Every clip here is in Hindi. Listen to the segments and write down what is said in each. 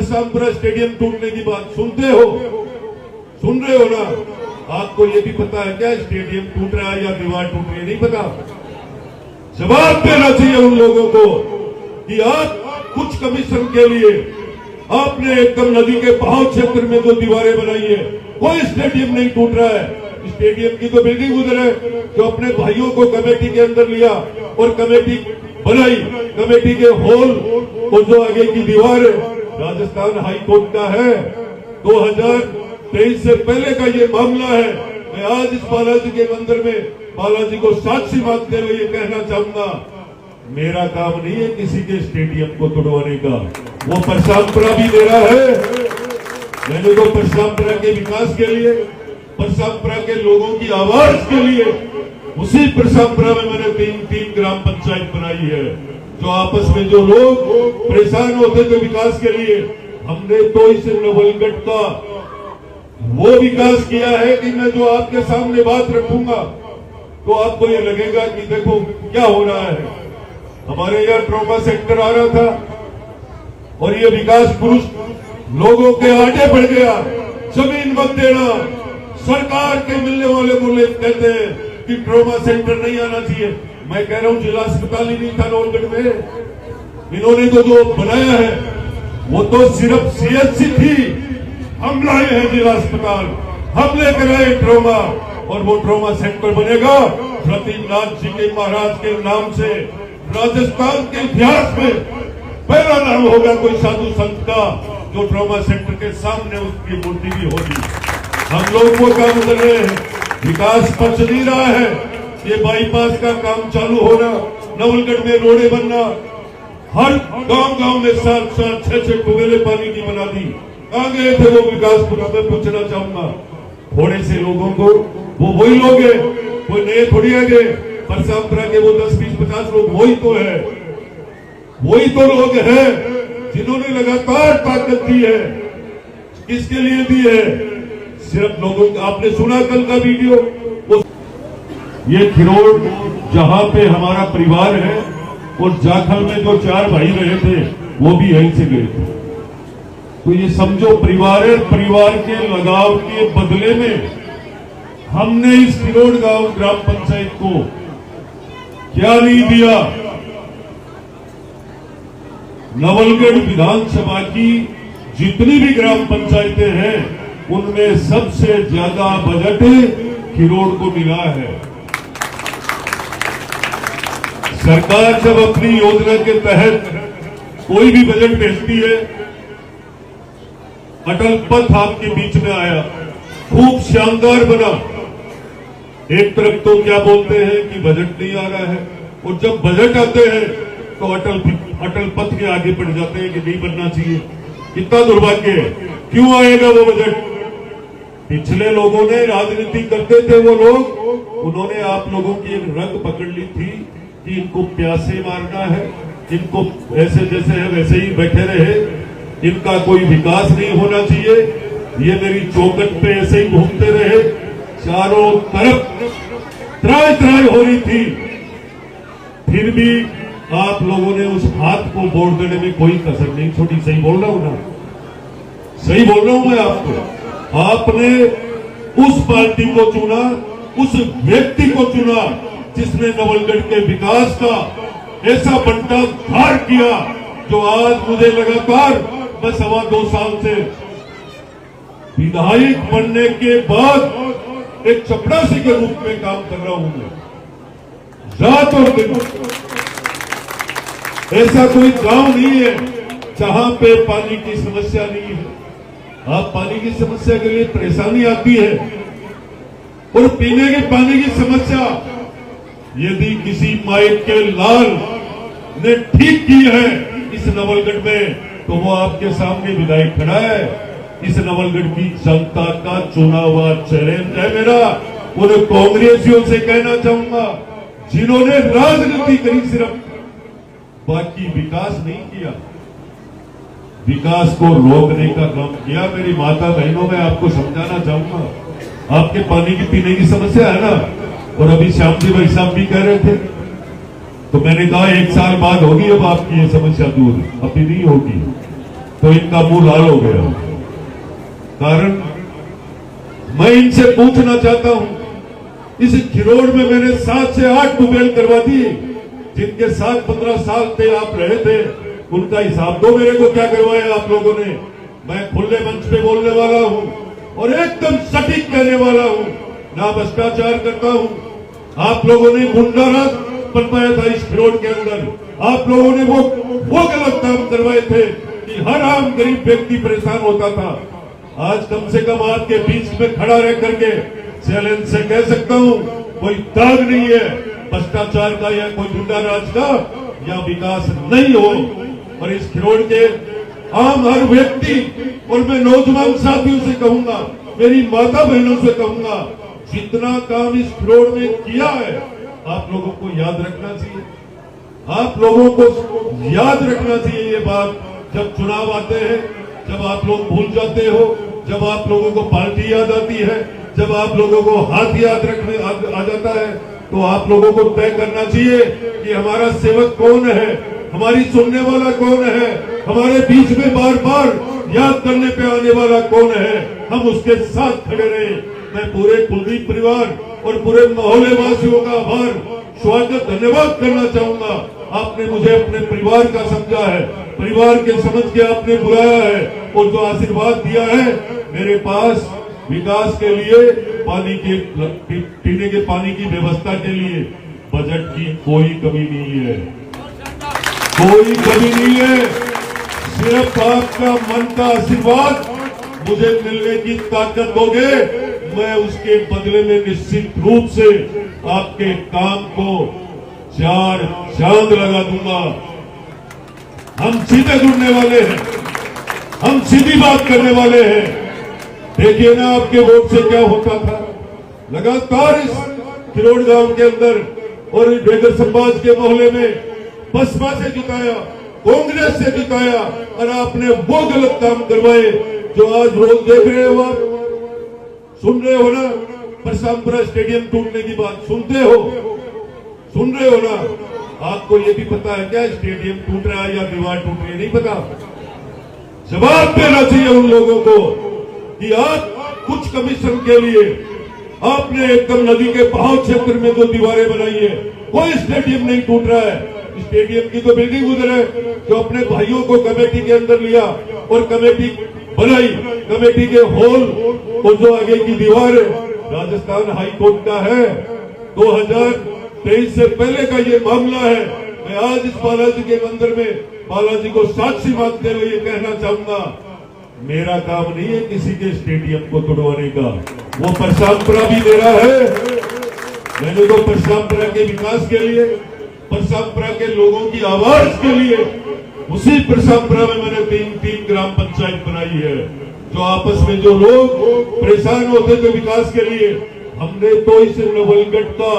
परसामपुरा स्टेडियम टूटने की बात सुनते हो, सुन रहे हो ना? आपको ये भी पता है क्या स्टेडियम टूट रहा है या दीवार टूट रही है? नहीं पता। जवाब देना चाहिए उन लोगों को कि आप कुछ कमीशन के लिए आपने एकदम नदी के बहाव क्षेत्र में जो दीवारें बनाई है, कोई स्टेडियम नहीं टूट रहा है। स्टेडियम की तो बिल्डिंग उधर है, जो अपने भाइयों को कमेटी के अंदर लिया और कमेटी बनाई, कमेटी के हॉल और जो आगे की दीवार है राजस्थान हाई कोर्ट का है। 2023 से पहले का ये मामला है। मैं आज इस बालाजी के मंदिर में बालाजी को साक्षी मानते हुए ये कहना चाहूंगा, मेरा काम नहीं है किसी के स्टेडियम को तोड़वाने का। वो परसामपुरा भी मेरा है। मैंने तो परसामपुरा के विकास के लिए, परसामपुरा के लोगों की आवाज के लिए, उसी परसामपुरा में मैंने तीन ग्राम पंचायत बनाई है। जो आपस में जो लोग परेशान होते थे विकास के लिए, हमने तो इस नवलगढ़ का वो विकास किया है कि मैं जो आपके सामने बात रखूंगा तो आपको ये लगेगा कि देखो क्या हो रहा है। हमारे यहाँ ट्रॉमा सेंटर आ रहा था और ये विकास पुरुष लोगों के आगे बढ़ गया। जमीन मत देना, सरकार के मिलने वाले को कहते हैं कि ट्रॉमा सेंटर नहीं आना चाहिए। मैं कह रहा हूं जिला अस्पताल ही नहीं था नवलगढ़ में। इन्होंने तो जो बनाया है वो तो सिर्फ सीएचसी थी। हम लाए हैं जिला अस्पताल, हम लेकर आए ट्रॉमा, और वो ट्रॉमा सेंटर बनेगा प्रतीकनाथ जी के महाराज के नाम से। राजस्थान के इतिहास में पहला नाम होगा कोई साधु संत का जो ट्रॉमा सेंटर के सामने उसकी मूर्ति भी होगी। हम लोग वो काम कर रहे हैं। विकास पच नहीं रहा है। ये बाईपास का काम चालू होना, नवलगढ़ में रोडे बनना, हर गांव में 7-7, 6-6 टुवेले पानी की बना दी। कहां गए थे वो विकास पुरा? मैं पूछना चाहूंगा। थोड़े से लोगों को, वो वही लोग हैं, कोई नए थोड़ी आ गए। परसामपुरा के वो 10, 20, 50 लोग वही तो है, वही तो लोग हैं जिन्होंने लगातार ताकत दी है। किसके लिए दी है? सिर्फ लोगों का। आपने सुना कल का वीडियो, ये खिरोड़ जहां पे हमारा परिवार है और जाखल में जो 4 भाई रहे थे वो भी यहीं से गए थे। तो ये समझो परिवार है। परिवार के लगाव के बदले में हमने इस खिरोड़ गांव ग्राम पंचायत को क्या नहीं दिया। नवलगढ़ विधानसभा की जितनी भी ग्राम पंचायतें हैं उनमें सबसे ज्यादा बजट खिरोड़ को मिला है। सरकार जब अपनी योजना के तहत कोई भी बजट भेजती है, अटल पथ आपके बीच में आया, खूब शानदार बना। एक तरफ तो क्या बोलते हैं कि बजट नहीं आ रहा है, और जब बजट आते हैं तो अटल पथ के आगे बढ़ जाते हैं कि नहीं बनना चाहिए। कितना दुर्भाग्य है। क्यों आएगा वो बजट? पिछले लोगों ने राजनीति करते थे, वो लोग, उन्होंने आप लोगों की एक रंग पकड़ ली थी कि इनको प्यासे मारना है, इनको ऐसे जैसे है वैसे ही बैठे रहे, इनका कोई विकास नहीं होना चाहिए, ये मेरी चौखट पे ऐसे ही घूमते रहे। चारों तरफ त्राय त्राय हो रही थी, फिर भी आप लोगों ने उस हाथ को मोड़ देने में कोई कसर नहीं छोड़ी। सही बोल रहा हूं ना? सही बोल रहा हूं मैं आपको। आपने उस पार्टी को चुना, उस व्यक्ति को चुना जिसने नवलगढ़ के विकास का ऐसा बंटाधार किया, जो आज मुझे लगातार मैं 2.25 साल से विधायक बनने के बाद एक चपरासी के रूप में काम कर रहा हूं मैं, रात और दिन। ऐसा कोई गांव नहीं है जहां पे पानी की समस्या नहीं है। आप पानी की समस्या के लिए परेशानी आती है, और पीने के पानी की समस्या यदि किसी माइक के लाल ने ठीक की है इस नवलगढ़ में, तो वो आपके सामने विधायक खड़ा है। इस नवलगढ़ की जनता का चुना हुआ चैलेंज है मेरा। उन कांग्रेसियों से कहना चाहूंगा जिन्होंने राजनीति करी सिर्फ, बाकी विकास नहीं किया, विकास को रोकने का काम किया। मेरी माता बहनों, मैं आपको समझाना चाहूंगा, आपके पानी की पीने की समस्या है ना, और अभी श्याम जी भाई साहब भी कह रहे थे, तो मैंने कहा 1 साल बाद होगी अब आपकी ये समस्या दूर, अभी नहीं होगी। तो इनका मुंह लाल हो गया। कारण मैं इनसे पूछना चाहता हूं, इस खिरोड़ में मैंने 7 से 8 ट्यूबवेल करवा दी, जिनके साथ 15 साल थे आप रहे थे, उनका हिसाब दो मेरे को, क्या करवाया आप लोगों ने। मैं खुले मंच पे बोलने वाला हूं और एकदम सटीक कहने वाला हूं, ना भ्रष्टाचार करता हूं। आप लोगों ने गुंडाराज बनवाया था इस खिरोड़ के अंदर, आप लोगों ने वो गलत काम करवाए थे कि हर आम गरीब व्यक्ति परेशान होता था। आज कम से कम आपके बीच में खड़ा रह करके चैलेंज से कह सकता हूं, कोई दाग नहीं है भ्रष्टाचार का या कोई गुंडाराज का या विकास नहीं हो। और इस खिरोड़ के आम हर व्यक्ति, और मैं नौजवान साथियों से कहूंगा, मेरी माता बहनों से कहूंगा, जितना काम इस खिरोड़ में किया है आप लोगों को याद रखना चाहिए। आप लोगों को याद रखना चाहिए ये बात। जब चुनाव आते हैं, जब आप लोग भूल जाते हो, जब आप लोगों को पार्टी याद आती है, जब आप लोगों को हाथ याद रखने आ जाता है, तो आप लोगों को तय करना चाहिए कि हमारा सेवक कौन है, हमारी सुनने वाला कौन है, हमारे बीच में बार बार याद करने पे आने वाला कौन है, हम उसके साथ खड़े रहे। मैं पूरे कुलदीप परिवार और पूरे मोहल्ले वासियों का आभार, स्वागत, धन्यवाद करना चाहूंगा। आपने मुझे अपने परिवार का समझा है, परिवार के समझ के आपने बुलाया है और जो आशीर्वाद दिया है मेरे पास विकास के लिए, पानी के पीने के पानी की व्यवस्था के लिए बजट की कोई कमी नहीं है, कोई कमी नहीं है। सिर्फ आपका मन का आशीर्वाद मुझे मिलने की ताकत दोगे, मैं उसके बदले में निश्चित रूप से आपके काम को 4 चांद लगा दूंगा। हम सीधे जुड़ने वाले हैं, हम सीधी बात करने वाले हैं। देखिए ना आपके वोट से क्या होता था, लगातार इस खिरोड़ गांव के अंदर और बेगर समाज के मोहल्ले में बसपा से जिताया, कांग्रेस से जिताया, और आपने वो गलत काम करवाए जो आज रोज देख रहे हो, आप सुन रहे हो ना। परसामपुरा स्टेडियम टूटने की बात सुनते हो, सुन रहे हो ना। आपको ये भी पता है क्या स्टेडियम टूट रहा है या दीवार टूट रही है, नहीं पता। जवाब देना चाहिए उन लोगों को कि आप कुछ कमीशन के लिए आपने एकदम नदी के बहाव क्षेत्र में जो दीवारें बनाई है, कोई स्टेडियम नहीं टूट रहा है। स्टेडियम की तो बिल्डिंग उधर है, जो अपने भाइयों को कमेटी के अंदर लिया और कमेटी बनाई, कमेटी के हॉल और जो आगे की दीवार है राजस्थान हाई कोर्ट का है, 2023 से पहले का ये मामला है। मैं आज इस बालाजी के मंदिर में बालाजी को साक्षी मानते हुए ये कहना चाहूंगा, मेरा काम नहीं है किसी के स्टेडियम को तोड़वाने का, वो परसामपुरा भी मेरा है। मैंने तो परसामपुरा के विकास के लिए, परसामपुरा के लोगों की आवाज के लिए, उसी परसामपुरा में मैंने 3 ग्राम पंचायत बनाई है। जो आपस में जो लोग परेशान होते थे विकास के लिए, हमने तो इस नवलगढ़ का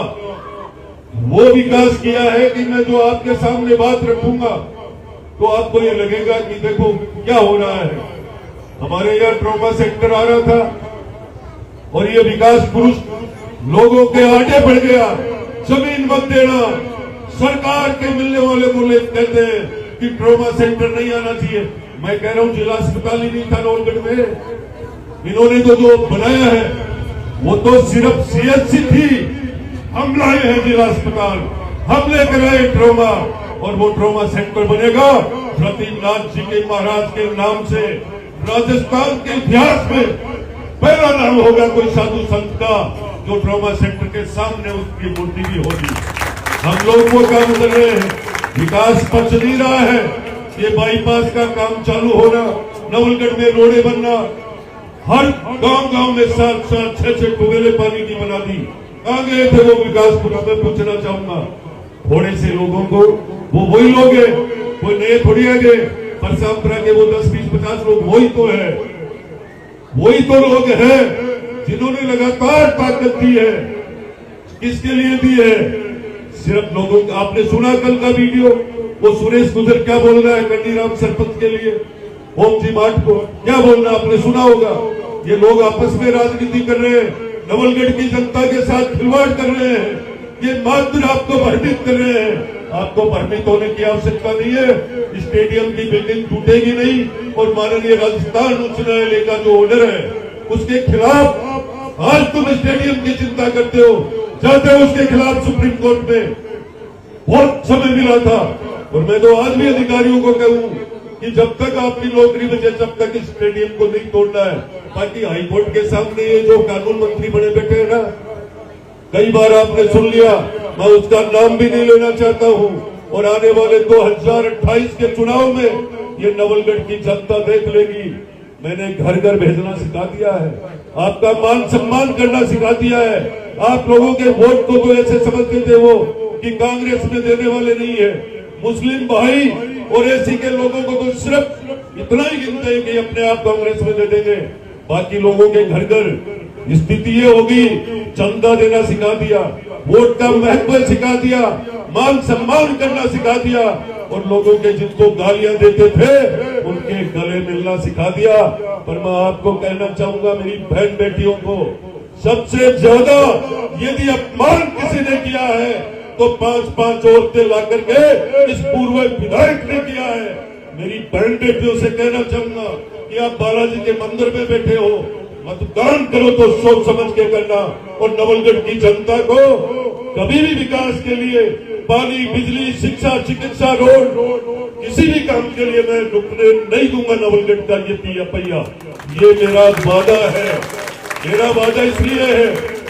वो विकास किया है कि मैं जो आपके सामने बात रखूंगा तो आपको ये लगेगा कि देखो क्या हो रहा है। हमारे यहाँ ट्रॉमा सेंटर आ रहा था और ये विकास पुरुष लोगों के आगे बढ़ गया। जमीन मत देना, सरकार के मिलने वाले को कहते हैं कि ट्रॉमा सेंटर नहीं आना चाहिए। मैं कह रहा हूं जिला अस्पताल ही नहीं था नवलगढ़ में, इन्होंने तो जो बनाया है वो तो सिर्फ सीएचसी थी। हम लाए हैं जिला अस्पताल, हम लेकर आए ट्रॉमा, और वो ट्रॉमा सेंटर बनेगा प्रतीनाथ जी के महाराज के नाम से। राजस्थान के इतिहास में पहला नाम होगा कोई साधु संत का जो ट्रॉमा सेंटर के सामने उसकी मूर्ति भी होगी। हम लोग वो काम कर रहे हैं, विकास पच नहीं रहा है। ये बाईपास का काम चालू होना, नवलगढ़ में रोडे बनना, हर गांव में 7-7 6-6 ट्यूबवेलें पानी की बना दी। कहां गए थे वो विकास पुरुष? मैं पूछना चाहूंगा। थोड़े से लोगों को, वो वही लोग हैं, कोई नए थोड़ी आ गए। परसामपुरा के वो 10, 20, 50 लोग वही तो है, वही तो लोग हैं जिन्होंने लगातार ताकत दी है। किसके लिए दी है? सिर्फ लोगों। आपने सुना कल का वीडियो, वो सुरेश गुजर क्या बोल रहा है कंडीराम सरपंच के लिए, ओम जी माठ को क्या बोल रहा है, आपने सुना होगा। ये लोग आपस में राजनीति कर रहे हैं, नवलगढ़ की जनता के साथ खिलवाड़ कर रहे हैं, ये मात्र आपको भ्रमित कर रहे हैं। आपको भ्रमित होने की आवश्यकता नहीं है। स्टेडियम की बिल्डिंग टूटेगी नहीं और माननीय राजस्थान उच्च न्यायालय का जो ऑर्डर है उसके खिलाफ आज तुम स्टेडियम की चिंता करते हो, जाते हो उसके खिलाफ सुप्रीम कोर्ट में। बहुत समय मिला था और मैं तो आज भी अधिकारियों को कहूं कि जब तक आपकी नौकरी बचे जब तक इस स्टेडियम को नहीं तोड़ना है। बाकी हाईकोर्ट के सामने ये जो कानून मंत्री बने बैठे हैं ना, कई बार आपने सुन लिया, मैं उसका नाम भी नहीं लेना चाहता हूं। और आने वाले 2028 के चुनाव में ये नवलगढ़ की जनता देख लेगी। मैंने घर घर भेजना सिखा दिया है, आपका मान सम्मान करना सिखा दिया है। आप लोगों के वोट को तो ऐसे समझते थे वो कि कांग्रेस में देने वाले नहीं है। मुस्लिम भाई और एसी के लोगों को तो सिर्फ इतना ही गिनते हैं कि अपने आप कांग्रेस में दे देंगे। बाकी लोगों के घर घर स्थिति ये होगी, चंदा देना सिखा दिया, वोट का महत्व सिखा दिया, मान सम्मान करना सिखा दिया और लोगों के जिनको गालियां देते थे उनके गले मिलना सिखा दिया। पर मैं आपको कहना चाहूंगा मेरी बहन बेटियों को, सबसे ज्यादा यदि अपमान किसी ने किया है तो 5-5 औरतें ला करके इस पूर्व विधायक ने किया है। मेरी बहन बेटियों से कहना चाहूंगा कि आप बालाजी के मंदिर में बैठे हो, मतदान करो तो सोच समझ के करना। और नवलगढ़ की जनता को कभी भी विकास के लिए पानी, बिजली, शिक्षा, चिकित्सा, रोड, किसी भी काम के लिए मैं रुकने नहीं दूंगा नवलगढ़ का ये पिया पहिया। ये मेरा वादा है, मेरा वादा इसलिए है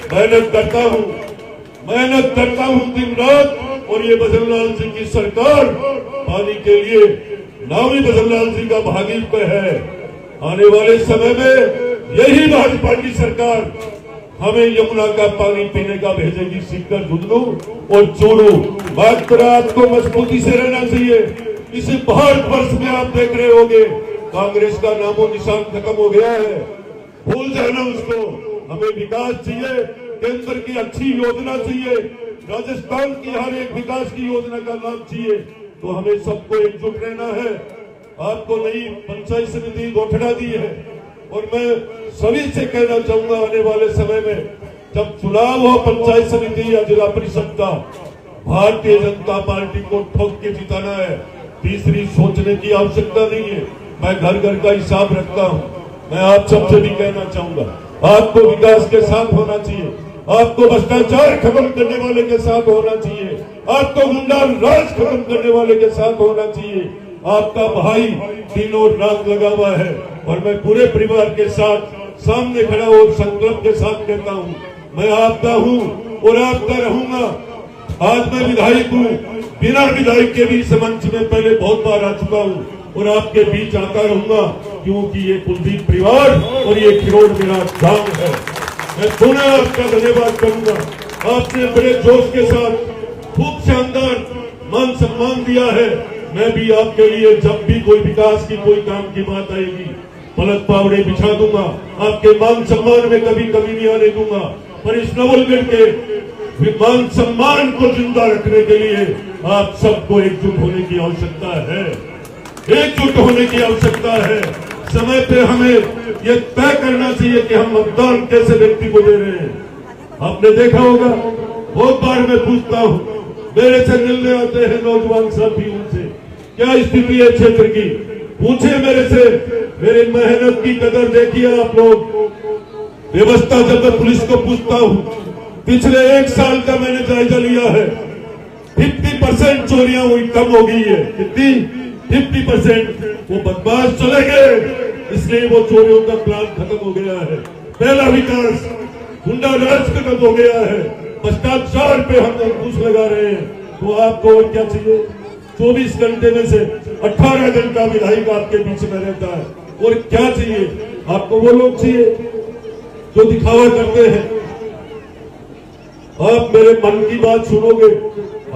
मेहनत करता हूँ दिन रात। और ये बजरंगलाल जी की सरकार पानी के लिए नामी बजरंगलाल जी का भागीरथ है। आने वाले समय में यही भाजपा की सरकार हमें यमुना का पानी पीने का भेजेगी, सीकर, झुंझुनू और चूरू। मात्र आपको मजबूती से रहना चाहिए। इस भारतवर्ष में आप देख रहे होंगे कांग्रेस का नामो निशान खत्म हो गया है, भूल जाना उसको। हमें विकास चाहिए, केंद्र की अच्छी योजना चाहिए, राजस्थान की हर एक विकास की योजना का लाभ चाहिए। तो हमें सबको एकजुट रहना है। आपको नई पंचायत समिति गठना दी है और मैं सभी से कहना चाहूंगा आने वाले समय में जब चुनाव हो पंचायत समिति या जिला परिषद का, भारतीय जनता पार्टी को ठोक के जिताना है। तीसरी सोचने की आवश्यकता नहीं है। मैं घर घर का हिसाब रखता हूं। मैं आप सबसे भी कहना चाहूंगा, आपको विकास के साथ होना चाहिए, आपको भ्रष्टाचार खत्म करने वाले के साथ होना चाहिए, आपको गुंडा राज खत्म करने वाले के साथ होना चाहिए। आपका भाई दिनों रात लगा हुआ है और मैं पूरे परिवार के साथ सामने खड़ा और संकल्प के साथ कहता हूँ, मैं आपका हूँ और आपका रहूंगा। आज मैं विधायक हूँ, बिना विधायक के भी इस मंच में पहले बहुत बार आ चुका हूँ और आपके बीच आता रहूंगा, क्योंकि ये कुलदीप परिवार और ये खिरोड़ मेरा गांव है। मैं पुनः आपका धन्यवाद करूंगा। आपने बड़े जोश के साथ खूब शानदार मान सम्मान दिया है। मैं भी आपके लिए जब भी कोई विकास की कोई काम की बात आएगी पलक पावड़े बिछा दूंगा, आपके मान सम्मान में कभी कमी नहीं आने दूंगा। पर इस नवलगढ़ के मान सम्मान को जिंदा रखने के लिए आप सबको एकजुट होने की आवश्यकता है, एकजुट होने की आवश्यकता है। समय पे हमें ये तय करना चाहिए कि हम मतदान कैसे व्यक्ति को दे रहे हैं। आपने देखा होगा, बहुत बार मैं पूछता हूँ, मेरे से मिलने आते हैं नौजवान साथी, उनसे क्या स्थिति है क्षेत्र की, पूछे मेरे से, मेरी मेहनत की कदर देखिए आप लोग। व्यवस्था जब मैं पुलिस को पूछता हूँ, पिछले 1 साल का मैंने जायजा लिया है, 50% चोरियां हुई, कम हो गई है। कितनी? 50%। वो बदमाश चले गए, इसलिए वो चोरियों का प्लान खत्म हो गया है। पहला विकास, गुंडा राज खत्म हो गया है, भ्रष्टाचार पे हम अंकुश लगा रहे हैं। तो आपको और क्या चाहिए? 24 घंटे में से 18 घंटा विधायक आपके बीच में रहता है, और क्या चाहिए आपको? वो लोग चाहिए जो दिखावा करते हैं। आप मेरे मन की बात सुनोगे।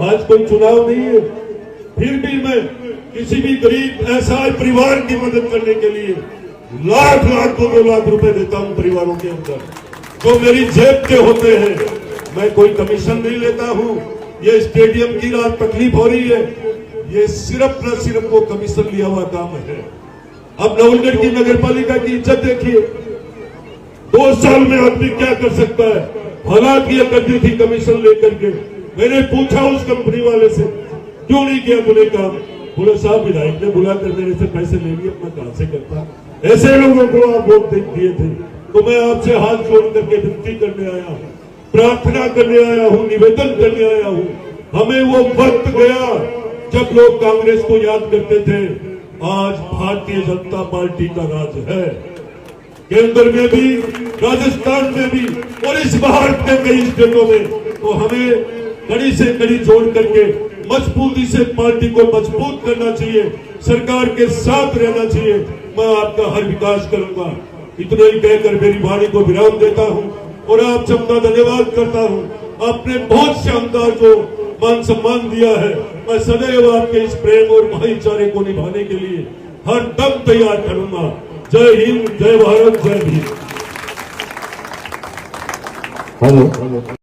आज कोई चुनाव नहीं है, फिर भी मैं किसी भी गरीब असहाय परिवार की मदद करने के लिए लाख 2 लाख रुपए देता हूं परिवारों के अंदर, जो मेरी जेब के होते हैं। मैं कोई कमीशन नहीं लेता हूं। ये स्टेडियम की रात तकलीफ हो रही है, ये सिर्फ न सिर्फ वो कमीशन लिया हुआ काम है। अब नवलगढ़ की नगर पालिका की इज्जत देखिए, 2 साल में आदमी क्या कर सकता है। हालात ये करती थी कमीशन लेकर के। मैंने पूछा उस कंपनी वाले से, क्यों नहीं किया तूने काम? बोले साहब विधायक ने बुलाकर मेरे से पैसे ले लिए, मैं कहां से करता? ऐसे लोगों को आप वोट दिए थे। तो मैं आपसे हाथ जोड़ करके विनती करने आया हूं, प्रार्थना करने आया हूं, निवेदन करने आया हूं। हमें वो वक्त गया जब लोग कांग्रेस को याद करते थे। आज भारतीय जनता पार्टी का राज है, केंद्र में भी, राजस्थान में भी और इस भारत के कई स्टेटों में। तो हमें कड़ी से कड़ी जोड़ करके मजबूती से पार्टी को मजबूत करना चाहिए, सरकार के साथ रहना चाहिए। मैं आपका हर विकास करूंगा। इतना ही कहकर मेरी वाणी को विराम देता हूं और आप सबका धन्यवाद करता हूं। आपने बहुत शानदार जो मान सम्मान दिया है, मैं सदैव आपके इस प्रेम और भाईचारे को निभाने के लिए हर दम तैयार करूंगा। जय हिंद, जय भारत, जय भीम। हेलो।